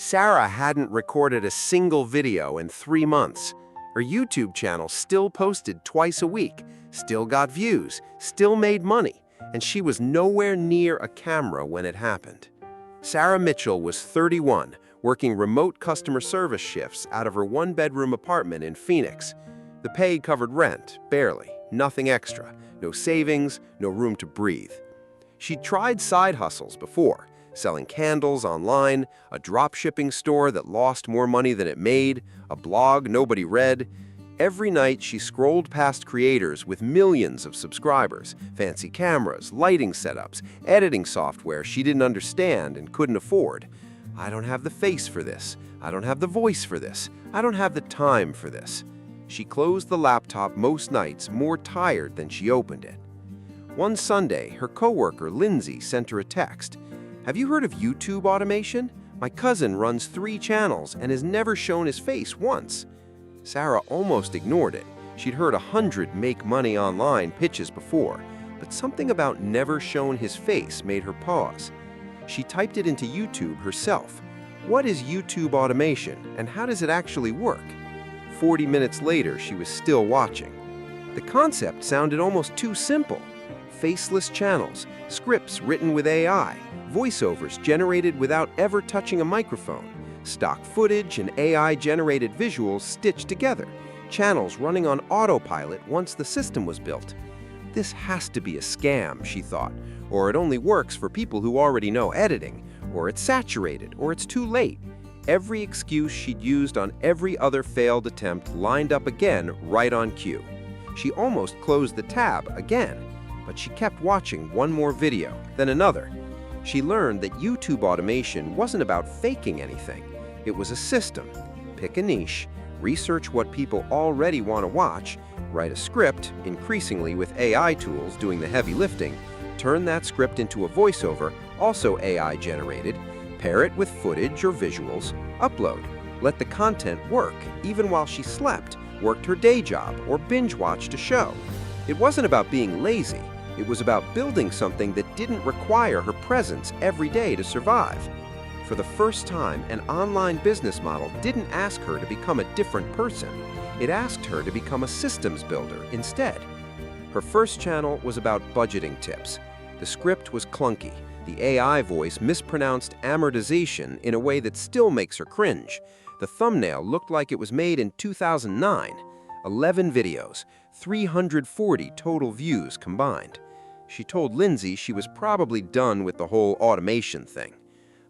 Sarah hadn't recorded a single video in 3 months. Her YouTube channel still posted twice a week, still got views, still made money, and she was nowhere near a camera when it happened. Sarah Mitchell was 31, working remote customer service shifts out of her one-bedroom apartment in Phoenix. The pay covered rent, barely, nothing extra, no savings, no room to breathe. She'd tried side hustles before, selling candles online, a drop-shipping store that lost more money than it made, a blog nobody read. Every night she scrolled past creators with millions of subscribers, fancy cameras, lighting setups, editing software she didn't understand and couldn't afford. I don't have the face for this. I don't have the voice for this. I don't have the time for this. She closed the laptop most nights more tired than she opened it. One Sunday, her coworker Lindsay sent her a text. "Have you heard of YouTube automation? My cousin runs 3 channels and has never shown his face once." Sarah almost ignored it. She'd heard 100 make money online pitches before, but something about never shown his face made her pause. She typed it into YouTube herself. What is YouTube automation and how does it actually work? 40 minutes later, she was still watching. The concept sounded almost too simple. Faceless channels, scripts written with AI, voiceovers generated without ever touching a microphone, stock footage and AI-generated visuals stitched together, channels running on autopilot once the system was built. This has to be a scam, she thought, or it only works for people who already know editing, or it's saturated, or it's too late. Every excuse she'd used on every other failed attempt lined up again right on cue. She almost closed the tab again, but she kept watching one more video, then another. She learned that YouTube automation wasn't about faking anything. It was a system. Pick a niche, research what people already want to watch, write a script, increasingly with AI tools doing the heavy lifting, turn that script into a voiceover, also AI-generated, pair it with footage or visuals, upload. Let the content work, even while she slept, worked her day job, or binge-watched a show. It wasn't about being lazy. It was about building something that didn't require her presence every day to survive. For the first time, an online business model didn't ask her to become a different person. It asked her to become a systems builder instead. Her first channel was about budgeting tips. The script was clunky. The AI voice mispronounced amortization in a way that still makes her cringe. The thumbnail looked like it was made in 2009. 11 videos, 340 total views combined. She told Lindsay she was probably done with the whole automation thing.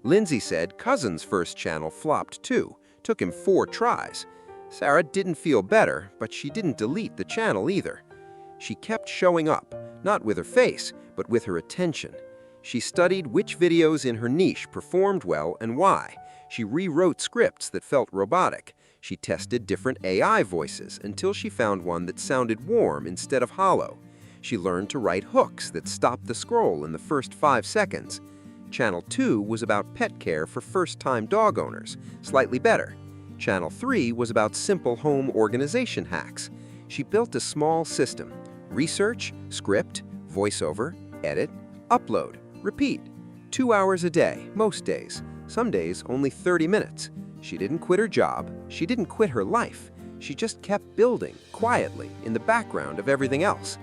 Lindsay said cousin's first channel flopped too, took him 4 tries. Sarah didn't feel better, but she didn't delete the channel either. She kept showing up, not with her face, but with her attention. She studied which videos in her niche performed well and why. She rewrote scripts that felt robotic. She tested different AI voices until she found one that sounded warm instead of hollow. She learned to write hooks that stopped the scroll in the first 5 seconds. Channel 2 was about pet care for first-time dog owners, slightly better. Channel 3 was about simple home organization hacks. She built a small system: research, script, voiceover, edit, upload, repeat. 2 hours a day, most days. Some days, only 30 minutes. She didn't quit her job. She didn't quit her life. She just kept building, quietly, in the background of everything else.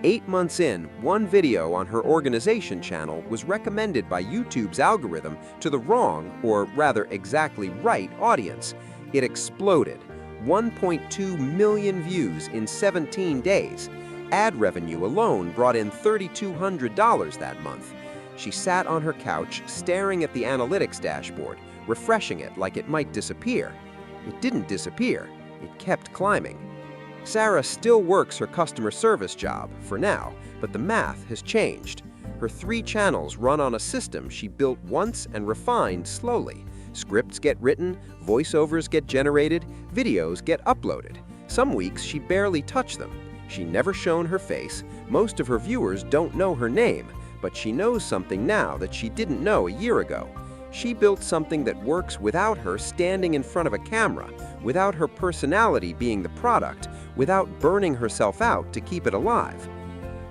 8 months in, one video on her organization channel was recommended by YouTube's algorithm to the wrong, or rather exactly right, audience. It exploded. 1.2 million views in 17 days. Ad revenue alone brought in $3,200 that month. She sat on her couch, staring at the analytics dashboard, refreshing it like it might disappear. It didn't disappear. It kept climbing. Sarah still works her customer service job, for now, but the math has changed. Her 3 channels run on a system she built once and refined slowly. Scripts get written, voiceovers get generated, videos get uploaded. Some weeks she barely touched them. She's never shown her face. Most of her viewers don't know her name, but she knows something now that she didn't know a year ago. She built something that works without her standing in front of a camera, without her personality being the product, without burning herself out to keep it alive.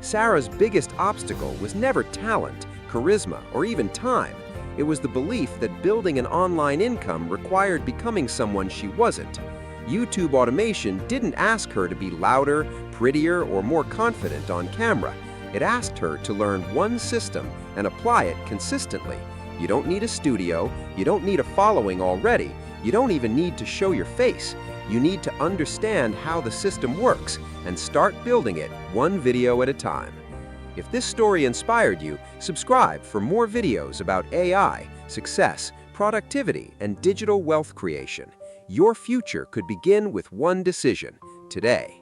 Sarah's biggest obstacle was never talent, charisma, or even time. It was the belief that building an online income required becoming someone she wasn't. YouTube automation didn't ask her to be louder, prettier, or more confident on camera. It asked her to learn one system and apply it consistently. You don't need a studio, you don't need a following already, you don't even need to show your face. You need to understand how the system works and start building it one video at a time. If this story inspired you, subscribe for more videos about AI, success, productivity, and digital wealth creation. Your future could begin with one decision today.